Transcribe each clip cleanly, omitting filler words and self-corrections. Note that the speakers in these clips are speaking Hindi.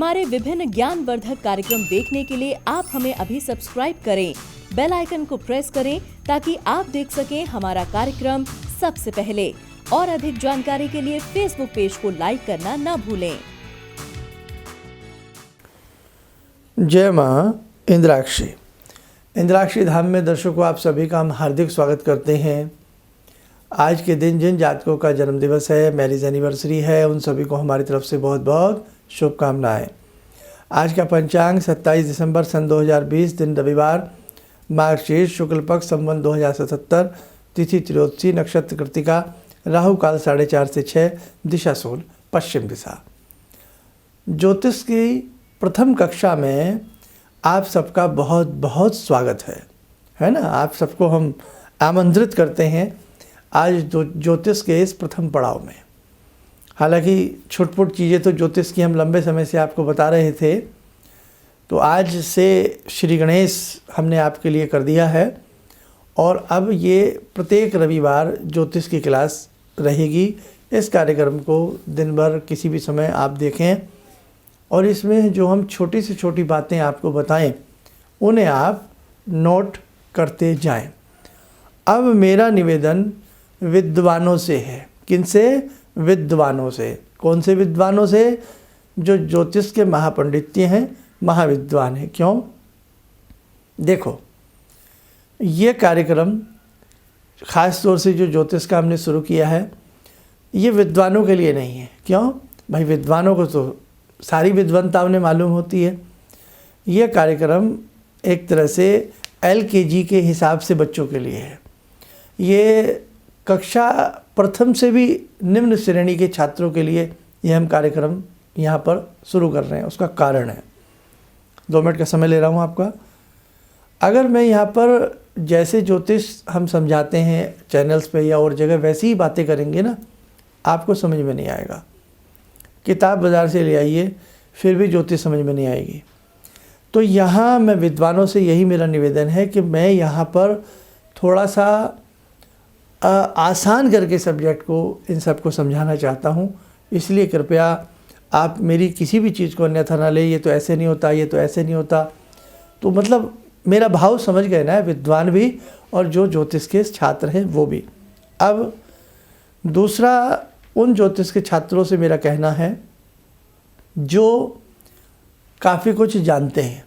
हमारे विभिन्न ज्ञानवर्धक कार्यक्रम देखने के लिए आप हमें अभी सब्सक्राइब करें, बेल आइकन को प्रेस करें ताकि आप देख सकें हमारा कार्यक्रम सबसे पहले। और अधिक जानकारी के लिए फेसबुक पेज को लाइक करना न भूलें। जय माँ इंद्राक्षी। इंद्राक्षी धाम में दर्शकों आप सभी का हम हार्दिक स्वागत करते हैं। आज के दिन जिन जातकों का जन्म दिवस है, मैरिज एनिवर्सरी है, उन सभी को हमारी तरफ से बहुत बहुत शुभकामनाएं। आज का पंचांग 27 दिसंबर सन 2020, दिन रविवार, मार्गशीर्ष शुक्ल पक्ष, संवत 2077, तिथि त्रयोदशी, नक्षत्र कृतिका, राहु काल 4:30 से 6, दिशा सूल पश्चिम दिशा। ज्योतिष की प्रथम कक्षा में आप सबका बहुत बहुत स्वागत है ना। आप सबको हम आमंत्रित करते हैं आज ज्योतिष के इस प्रथम पड़ाव में। हालांकि छुटपुट चीज़ें तो ज्योतिष की हम लंबे समय से आपको बता रहे थे, तो आज से श्री गणेश हमने आपके लिए कर दिया है और अब ये प्रत्येक रविवार ज्योतिष की क्लास रहेगी। इस कार्यक्रम को दिन भर किसी भी समय आप देखें और इसमें जो हम छोटी से छोटी बातें आपको बताएं उन्हें आप नोट करते जाएं। अब मेरा निवेदन विद्वानों से है। किनसे? विद्वानों से। कौन से विद्वानों से? जो ज्योतिष के महापंडित हैं, महाविद्वान हैं। क्यों? देखो, ये कार्यक्रम ख़ास तौर से जो ज्योतिष का हमने शुरू किया है, ये विद्वानों के लिए नहीं है। क्यों भाई? विद्वानों को तो सारी विद्वत्ता उन्हें मालूम होती है। ये कार्यक्रम एक तरह से LKG के हिसाब से बच्चों के लिए है। ये कक्षा प्रथम से भी निम्न श्रेणी के छात्रों के लिए ये हम कार्यक्रम यहाँ पर शुरू कर रहे हैं। उसका कारण है, 2 मिनट का समय ले रहा हूँ आपका। अगर मैं यहाँ पर जैसे ज्योतिष हम समझाते हैं चैनल्स पे या और जगह, वैसी ही बातें करेंगे ना, आपको समझ में नहीं आएगा। किताब बाज़ार से ले आइए, फिर भी ज्योतिष समझ में नहीं आएगी। तो यहाँ मैं विद्वानों से यही मेरा निवेदन है कि मैं यहाँ पर थोड़ा सा आसान करके सब्जेक्ट को, इन सबको समझाना चाहता हूँ। इसलिए कृपया आप मेरी किसी भी चीज़ को अन्यथा ना ले, ये तो ऐसे नहीं होता, ये तो ऐसे नहीं होता। तो मतलब मेरा भाव समझ गए ना, विद्वान भी और जो ज्योतिष के छात्र हैं वो भी। अब दूसरा, उन ज्योतिष के छात्रों से मेरा कहना है जो काफ़ी कुछ जानते हैं,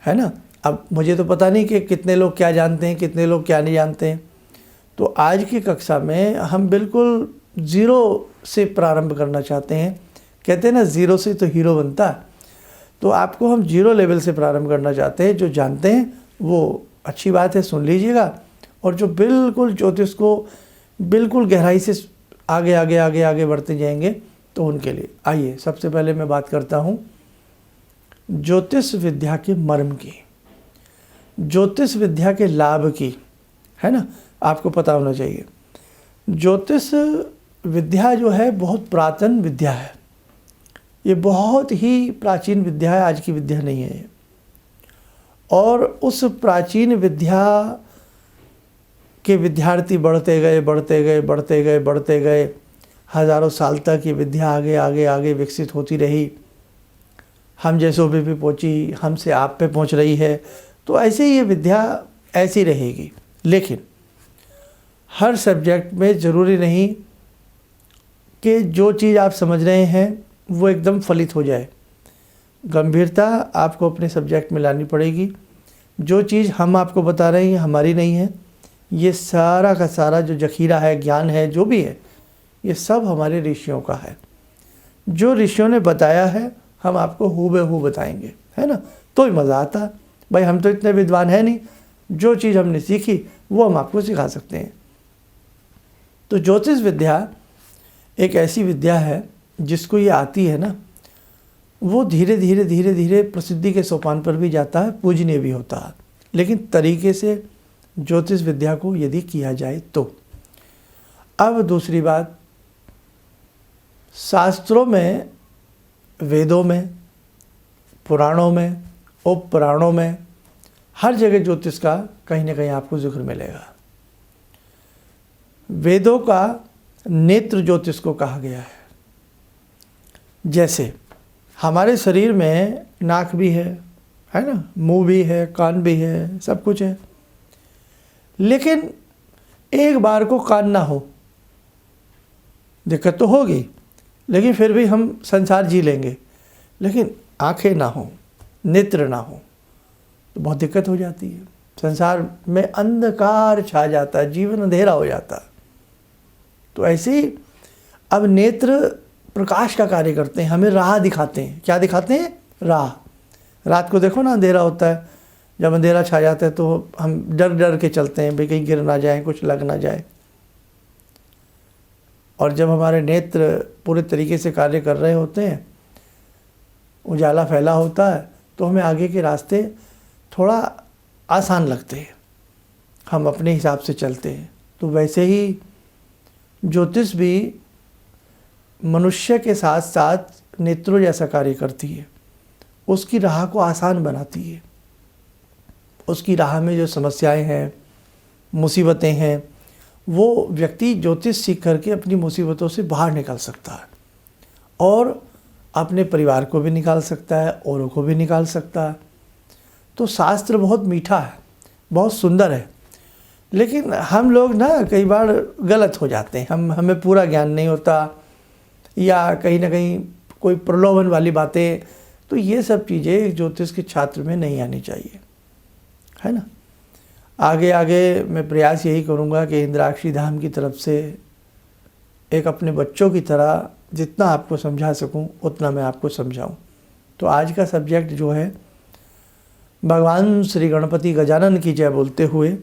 है ना। अब मुझे तो पता नहीं कि कितने लोग क्या जानते हैं, कितने लोग क्या नहीं जानते हैं। तो आज की कक्षा में हम बिल्कुल ज़ीरो से प्रारंभ करना चाहते हैं। कहते हैं ना, ज़ीरो से तो हीरो बनता। तो आपको हम ज़ीरो लेवल से प्रारंभ करना चाहते हैं। जो जानते हैं वो अच्छी बात है, सुन लीजिएगा। और जो बिल्कुल ज्योतिष को बिल्कुल गहराई से आगे आगे आगे आगे बढ़ते जाएंगे, तो उनके लिए आइए सबसे पहले मैं बात करता हूँ ज्योतिष विद्या के मर्म की, ज्योतिष विद्या के लाभ की, है ना। आपको पता होना चाहिए ज्योतिष विद्या जो है बहुत प्राचीन विद्या है। ये बहुत ही प्राचीन विद्या है, आज की विद्या नहीं है। और उस प्राचीन विद्या के विद्यार्थी बढ़ते गए बढ़ते गए बढ़ते गए बढ़ते गए, हज़ारों साल तक ये विद्या आगे आगे आगे विकसित होती रही। हम जैसों पे भी पहुँची, हमसे आप पे पहुँच रही है। तो ऐसे ही ये विद्या ऐसी रहेगी। लेकिन हर सब्जेक्ट में ज़रूरी नहीं कि जो चीज़ आप समझ रहे हैं वो एकदम फलित हो जाए। गंभीरता आपको अपने सब्जेक्ट में लानी पड़ेगी। जो चीज़ हम आपको बता रहे हैं हमारी नहीं है। ये सारा का सारा जो जखीरा है, ज्ञान है, जो भी है, ये सब हमारे ऋषियों का है। जो ऋषियों ने बताया है हम आपको हूबहू बताएंगे, है ना। तो ही मज़ा आता। भाई हम तो इतने विद्वान हैं नहीं, जो चीज़ हमने सीखी वो हम आपको सिखा सकते हैं। तो ज्योतिष विद्या एक ऐसी विद्या है जिसको ये आती है ना, वो धीरे धीरे धीरे धीरे प्रसिद्धि के सोपान पर भी जाता है, पूजनीय भी होता है। लेकिन तरीके से ज्योतिष विद्या को यदि किया जाए तो। अब दूसरी बात, शास्त्रों में, वेदों में, पुराणों में, उपपुराणों में, हर जगह ज्योतिष का कहीं ना कहीं आपको जिक्र मिलेगा। वेदों का नेत्र ज्योतिष को कहा गया है। जैसे हमारे शरीर में नाक भी है ना, मुंह भी है, कान भी है, सब कुछ है, लेकिन एक बार को कान ना हो, दिक्कत तो होगी, लेकिन फिर भी हम संसार जी लेंगे। लेकिन आंखें ना हो, नेत्र ना हो, तो बहुत दिक्कत हो जाती है। संसार में अंधकार छा जाता है, जीवन अंधेरा हो जाता है। तो ऐसे ही अब नेत्र प्रकाश का कार्य करते हैं, हमें राह दिखाते हैं। क्या दिखाते हैं? राह। रात को देखो ना, अंधेरा होता है, जब अंधेरा छा जाता है तो हम डर डर के चलते हैं, भाई कहीं गिर ना जाए, कुछ लग ना जाए। और जब हमारे नेत्र पूरे तरीके से कार्य कर रहे होते हैं, उजाला फैला होता है, तो हमें आगे के रास्ते थोड़ा आसान लगते हैं, हम अपने हिसाब से चलते हैं। तो वैसे ही ज्योतिष भी मनुष्य के साथ साथ नेत्रों जैसा कार्य करती है, उसकी राह को आसान बनाती है। उसकी राह में जो समस्याएं हैं, मुसीबतें हैं, वो व्यक्ति ज्योतिष सीख करके अपनी मुसीबतों से बाहर निकल सकता है और अपने परिवार को भी निकाल सकता है, औरों को भी निकाल सकता है। तो शास्त्र बहुत मीठा है, बहुत सुंदर है, लेकिन हम लोग ना कई बार गलत हो जाते हैं। हमें पूरा ज्ञान नहीं होता, या कहीं ना कहीं कोई प्रलोभन वाली बातें, तो ये सब चीज़ें ज्योतिष के छात्र में नहीं आनी चाहिए, है ना। आगे आगे मैं प्रयास यही करूँगा कि इंद्राक्षी धाम की तरफ से एक अपने बच्चों की तरह जितना आपको समझा सकूं उतना मैं आपको समझाऊं। तो आज का सब्जेक्ट जो है, भगवान श्री गणपति गजानन की जय बोलते हुए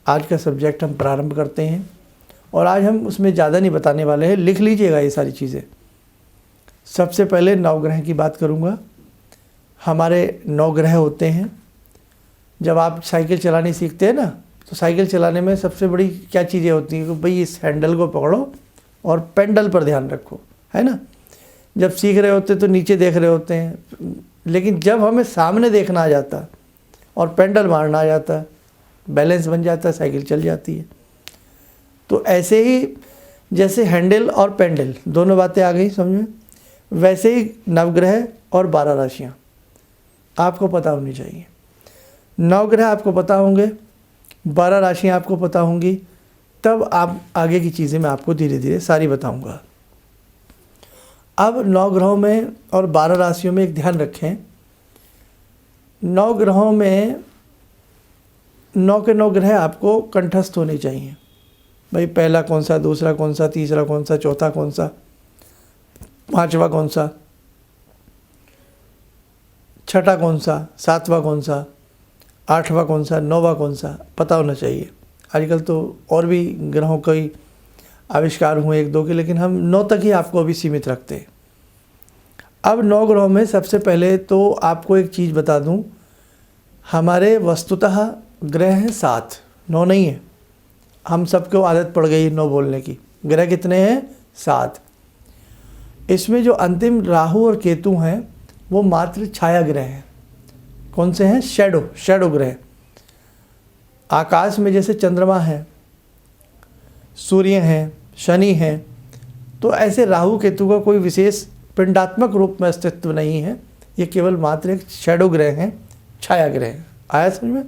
आज का सब्जेक्ट हम प्रारंभ करते हैं। और आज हम उसमें ज़्यादा नहीं बताने वाले हैं, लिख लीजिएगा ये सारी चीज़ें। सबसे पहले नवग्रह की बात करूँगा। हमारे 9 ग्रह होते हैं। जब आप साइकिल चलानी सीखते हैं ना, तो साइकिल चलाने में सबसे बड़ी क्या चीज़ें होती हैं कि भाई इस हैंडल को पकड़ो और पेडल पर ध्यान रखो, है ना। जब सीख रहे होते तो नीचे देख रहे होते हैं, लेकिन जब हमें सामने देखना आ जाता और पेडल मारना आ जाता, बैलेंस बन जाता, साइकिल चल जाती है। तो ऐसे ही जैसे हैंडल और पेडल दोनों बातें आ गई समझ में, वैसे ही नवग्रह और 12 राशियाँ आपको पता होनी चाहिए। 9 ग्रह आपको पता होंगे, 12 राशियाँ आपको पता होंगी, तब आप आगे की चीज़ें मैं आपको धीरे धीरे सारी बताऊंगा। अब 9 ग्रहों में और 12 राशियों में एक ध्यान रखें, 9 ग्रहों में 9 के 9 ग्रह आपको कंठस्थ होने चाहिए। भाई पहला कौन सा, दूसरा कौन सा, तीसरा कौन सा, चौथा कौन सा, पांचवा कौन सा, छठा कौन सा, सातवां कौन सा, आठवां कौन सा, नौवां कौन सा, पता होना चाहिए। आजकल तो और भी ग्रहों के आविष्कार हुए 1-2 के, लेकिन हम 9 तक ही आपको अभी सीमित रखते हैं। अब 9 ग्रहों में सबसे पहले तो आपको एक चीज़ बता दूं, हमारे वस्तुतः ग्रह हैं 7, 9 नहीं है। हम सबको आदत पड़ गई 9 बोलने की। ग्रह कितने हैं? 7। इसमें जो अंतिम राहु और केतु हैं वो मात्र छाया ग्रह हैं। कौन से हैं? शैडो ग्रह। आकाश में जैसे चंद्रमा है, सूर्य हैं, शनि हैं, तो ऐसे राहु केतु का कोई विशेष पिंडात्मक रूप में अस्तित्व नहीं है। ये केवल मात्र एक शैडो ग्रह हैं, छाया ग्रह हैं। आया समझ में?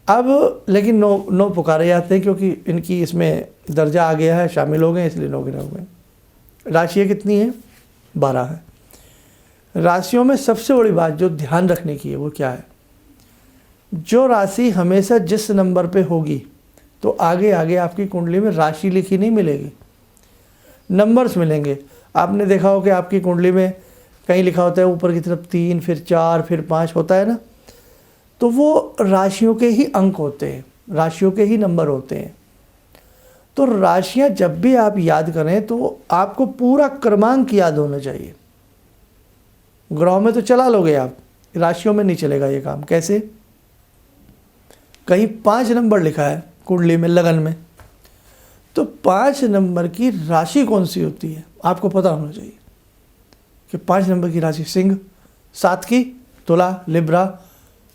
अब लेकिन 9 पुकारे जाते हैं क्योंकि इनकी इसमें दर्जा आ गया है, शामिल हो गए, इसलिए 9 ग्रह हो गए। राशियाँ कितनी हैं? 12 है। राशियों में सबसे बड़ी बात जो ध्यान रखने की है वो क्या है? जो राशि हमेशा जिस नंबर पे होगी, तो आगे आगे आपकी कुंडली में राशि लिखी नहीं मिलेगी, नंबर्स मिलेंगे। आपने देखा हो कि आपकी कुंडली में कहीं लिखा होता है ऊपर की तरफ 3, फिर 4, फिर 5 होता है ना, तो वो राशियों के ही अंक होते हैं, राशियों के ही नंबर होते हैं। तो राशियां जब भी आप याद करें तो आपको पूरा क्रमांक याद होना चाहिए। ग्रहों में तो चला लोगे आप, राशियों में नहीं चलेगा ये काम। कैसे? कहीं 5 नंबर लिखा है कुंडली में, लगन में, तो 5 नंबर की राशि कौन सी होती है आपको पता होना चाहिए कि 5 नंबर की राशि सिंह, 7 की तुला लिब्रा,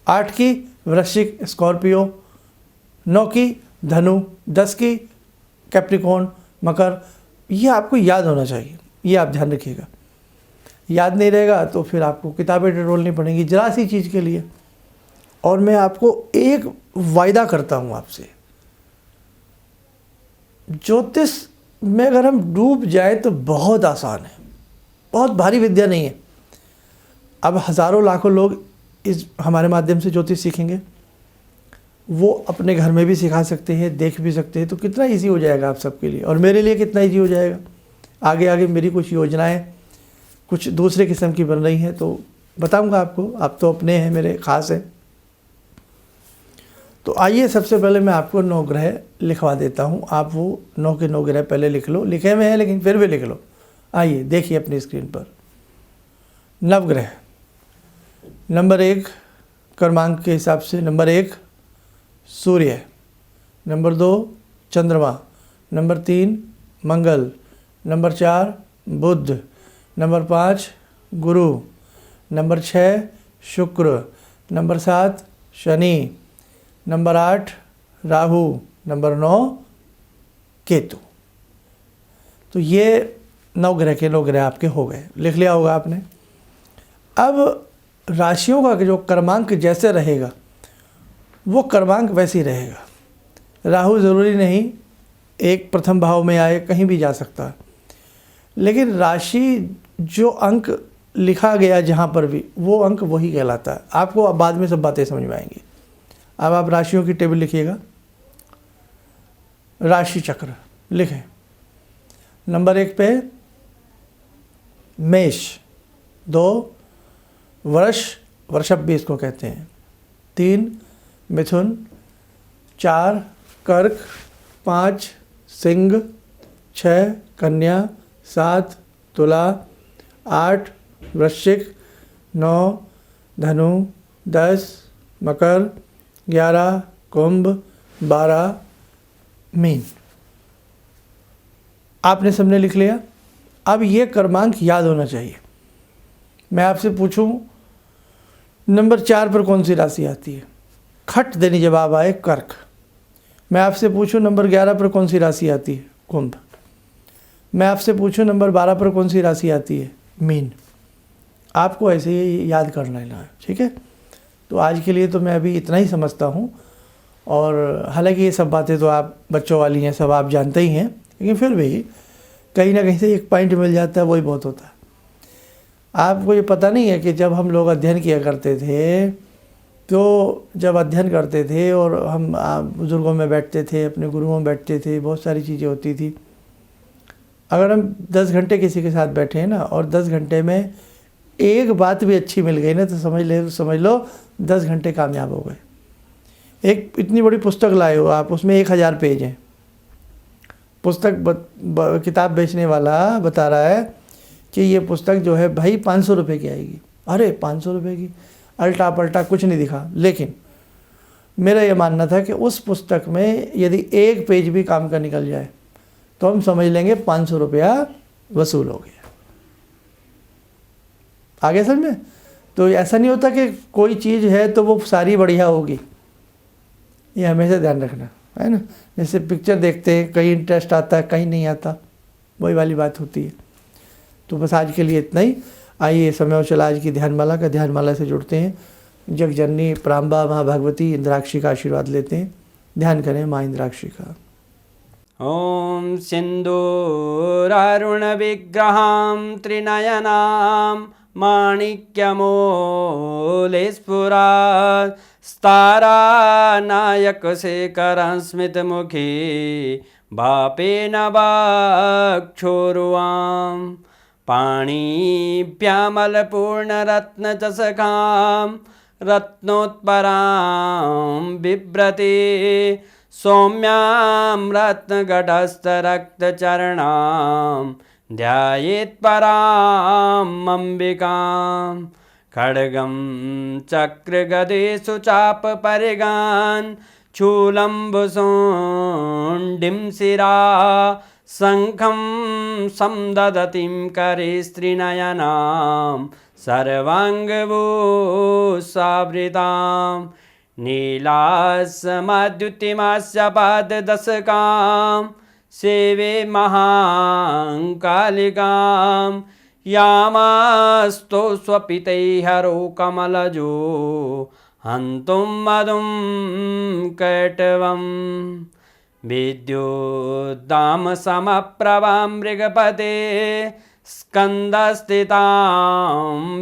8 की वृश्चिक स्कॉर्पियो, 9 की धनु, 10 की कैप्रिकॉर्न मकर। ये आपको याद होना चाहिए, ये आप ध्यान रखिएगा। याद नहीं रहेगा तो फिर आपको किताबें टटोलनी पड़ेंगी जरा सी चीज़ के लिए। और मैं आपको एक वायदा करता हूँ आपसे, ज्योतिष में अगर हम डूब जाए तो बहुत आसान है, बहुत भारी विद्या नहीं है। अब हज़ारों लाखों लोग इस हमारे माध्यम से ज्योतिष सीखेंगे, वो अपने घर में भी सिखा सकते हैं, देख भी सकते हैं, तो कितना इजी हो जाएगा आप सबके लिए, और मेरे लिए कितना इजी हो जाएगा। आगे आगे मेरी कुछ योजनाएं कुछ दूसरे किस्म की बन रही हैं तो बताऊंगा आपको, आप तो अपने हैं, मेरे ख़ास हैं। तो आइए सबसे पहले मैं आपको 9 ग्रह लिखवा देता हूं, आप वो 9 के 9 ग्रह पहले लिख लो, लिखे हुए हैं लेकिन फिर भी लिख लो। आइए देखिए अपनी स्क्रीन पर नवग्रह। नंबर 1 क्रमांक के हिसाब से, नंबर 1 सूर्य, नंबर 2 चंद्रमा, नंबर 3 मंगल, नंबर 4 बुध, नंबर 5 गुरु, नंबर 6 शुक्र, number 7 Shani, number 8 Rahu, number 9 Ketu. तो ये 9 ग्रह के 9 ग्रह आपके हो गए, लिख लिया होगा आपने। अब राशियों का जो क्रमांक जैसे रहेगा वो क्रमांक वैसे ही रहेगा। राहु ज़रूरी नहीं एक प्रथम भाव में आए, कहीं भी जा सकता है, लेकिन राशि जो अंक लिखा गया जहाँ पर भी वो अंक वही कहलाता है। आपको अब बाद में सब बातें समझ में आएंगी। अब आप राशियों की टेबल लिखिएगा। राशि चक्र लिखें। नंबर 1 पे मेष, 2 वृषभ भी इसको कहते हैं, 3 मिथुन, 4 कर्क, 5 सिंह, 6 कन्या, 7 तुला, 8 वृश्चिक, 9 धनु, 10 मकर, 11 कुंभ, 12 मीन। आपने सबने लिख लिया। अब ये क्रमांक याद होना चाहिए। मैं आपसे पूछूं नंबर 4 पर कौन सी राशि आती है, खट देनी जवाब आए कर्क। मैं आपसे पूछूं नंबर 11 पर कौन सी राशि आती है, कुंभ। मैं आपसे पूछूं नंबर 12 पर कौन सी राशि आती है, मीन। आपको ऐसे ही याद करना है, ठीक है। तो आज के लिए तो मैं अभी इतना ही समझता हूँ, और हालांकि ये सब बातें तो आप बच्चों वाली हैं, सब आप जानते ही हैं, लेकिन फिर भी कहीं ना कहीं से एक पॉइंट मिल जाता है, वही बहुत होता है। आपको ये पता नहीं है कि जब हम लोग अध्ययन किया करते थे, तो जब अध्ययन करते थे और हम बुज़ुर्गों में बैठते थे, अपने गुरुओं में बैठते थे, बहुत सारी चीज़ें होती थी। अगर हम 10 घंटे किसी के साथ बैठे हैं ना, और 10 घंटे में एक बात भी अच्छी मिल गई ना, तो समझ लो 10 घंटे कामयाब हो गए। एक इतनी बड़ी पुस्तक लाए हो आप, उसमें 1000 पेज हैं। पुस्तक किताब बेचने वाला बता रहा है कि ये पुस्तक जो है भाई 500 रुपये की आएगी। अरे 500 रुपये की, अल्टा पल्टा कुछ नहीं दिखा। लेकिन मेरा ये मानना था कि उस पुस्तक में यदि एक पेज भी काम का निकल जाए तो हम समझ लेंगे 500 रुपया वसूल हो गया। आगे समझ में? तो ऐसा नहीं होता कि कोई चीज़ है तो वो सारी बढ़िया होगी, ये हमेशा ध्यान रखना है ना। जैसे पिक्चर देखते हैं, कहीं इंटरेस्ट आता है, कहीं नहीं आता, वही वाली बात होती है। तो बस आज के लिए इतना ही। आइए समय और चला आज की ध्यानमाला का, ध्यानमाला से जुड़ते हैं। जगजननी प्राम्बा माँ भगवती इंद्राक्षी का आशीर्वाद लेते हैं। ध्यान करें माँ इंद्राक्षी का। ॐ सिन्दूरारुणविग्रहां त्रिनयनां माणिक्यमूलस्फुरात् स्तारानायकशेखरं स्मितमुखी भापेन वाक्छोरुवां पाणिभ्यामलपूर्णरत्नचषकां रत्नोत्परां बिभ्रति सौम्यां रत्नघटस्थरक्तचरणां ध्यायेत्पराम् अम्बिकां खड्गं चक्रगदेषु चापपरिगान् शूलम्बुशोण्डिं शिरा शङ्खं संदधतीं करे स्त्रीनयनां सर्वाङ्गभूषावृतां नीलास्मद्युतिमास्य पाददशकां सेवे महाकालिकां यामास्तो स्वपितैहरो कमलजो हन्तुं मधुं कैटवम् विद्युद्दामसमप्रभां मृगपते स्कन्दस्थितां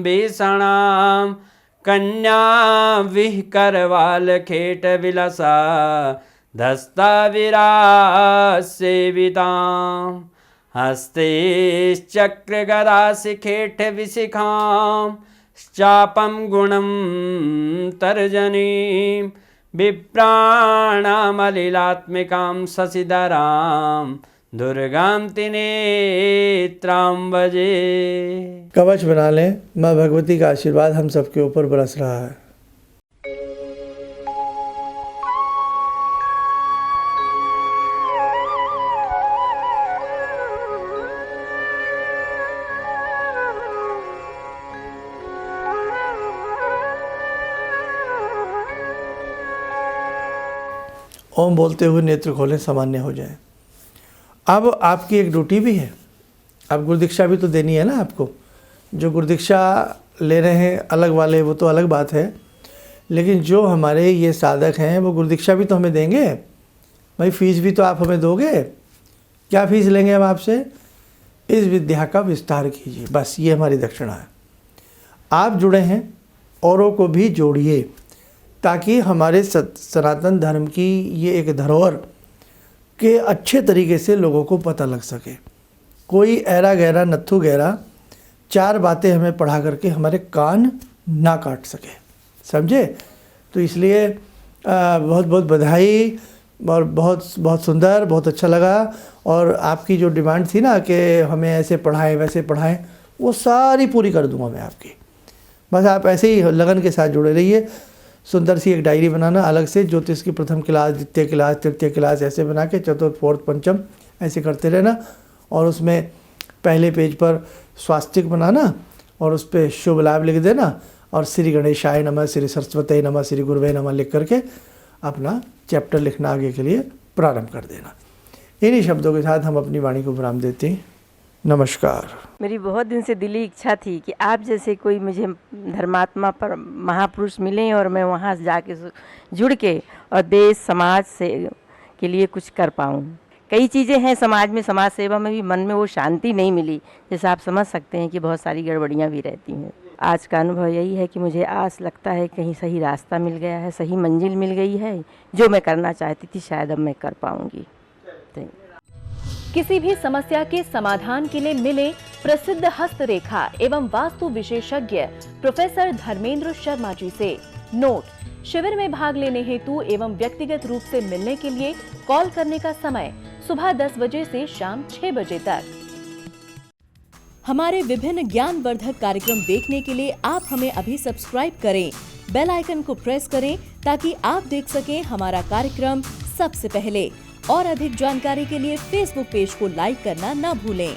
भीषणां कन्यां विहकरवालखेटविलसा धस्ताविरासेवितां हस्तैश्चक्रगदाशिखेटविशिखां चापं गुणं तर्जनीं विप्राणामलिलात्मिकां शशिधरां दुर्गां त्रिनेत्रां भजे। कवच बना लें, माँ भगवती का आशीर्वाद हम सबके ऊपर बरस रहा है। ओम बोलते हुए नेत्र खोलें, सामान्य हो जाए। अब आपकी एक ड्यूटी भी है, अब गुरुदीक्षा भी तो देनी है ना आपको। जो गुरुदीक्षा ले रहे हैं अलग वाले, वो तो अलग बात है, लेकिन जो हमारे ये साधक हैं वो गुरुदीक्षा भी तो हमें देंगे भाई। फीस भी तो आप हमें दोगे। क्या फीस लेंगे हम आपसे? इस विद्या का विस्तार कीजिए, बस ये हमारी दक्षिणा है। आप जुड़े हैं, औरों को भी जोड़िए, ताकि हमारे सनातन धर्म की ये एक धरोहर के अच्छे तरीके से लोगों को पता लग सके। कोई ऐरा गहरा नत्थु गहरा चार बातें हमें पढ़ा करके हमारे कान ना काट सके, समझे? तो इसलिए बहुत बहुत बधाई, और बहुत बहुत सुंदर, बहुत अच्छा लगा। और आपकी जो डिमांड थी ना कि हमें ऐसे पढ़ाएं वैसे पढ़ाएं, वो सारी पूरी कर दूंगा मैं आपकी। बस आप ऐसे ही लगन के साथ जुड़े रहिए। सुंदर सी एक डायरी बनाना अलग से, ज्योतिष की प्रथम क्लास, द्वितीय क्लास, तृतीय क्लास ऐसे बना के चतुर्थ फोर्थ पंचम ऐसे करते रहना। और उसमें पहले पेज पर स्वास्तिक बनाना और उस पर शुभ लाभ लिख देना, और श्री गणेशाय नमः, श्री सरस्वती नमः, श्री गुरुवे नमः लिख करके अपना चैप्टर लिखना आगे के लिए प्रारंभ कर देना। इन्हीं शब्दों के साथ हम अपनी वाणी को विराम देते हैं। नमस्कार। मेरी बहुत दिन से दिली इच्छा थी कि आप जैसे कोई मुझे धर्मात्मा पर महापुरुष मिलें और मैं वहाँ जाके जुड़ के और देश समाज से के लिए कुछ कर पाऊँ। कई चीज़ें हैं समाज में, समाज सेवा में भी मन में वो शांति नहीं मिली, जैसे आप समझ सकते हैं कि बहुत सारी गड़बड़ियाँ भी रहती हैं। आज का अनुभव यही है कि मुझे आस लगता है कहीं सही रास्ता मिल गया है, सही मंजिल मिल गई है। जो मैं करना चाहती थी शायद अब मैं कर पाऊँगी। किसी भी समस्या के समाधान के लिए मिले प्रसिद्ध हस्तरेखा एवं वास्तु विशेषज्ञ प्रोफेसर धर्मेंद्र शर्मा जी से। नोट: शिविर में भाग लेने हेतु एवं व्यक्तिगत रूप से मिलने के लिए कॉल करने का समय सुबह 10 बजे से शाम 6 बजे तक। हमारे विभिन्न ज्ञानवर्धक कार्यक्रम देखने के लिए आप हमें अभी सब्सक्राइब करें, बेल आइकन को प्रेस करें ताकि आप देख सकें हमारा कार्यक्रम सबसे पहले। और अधिक जानकारी के लिए फेसबुक पेज को लाइक करना न भूलें।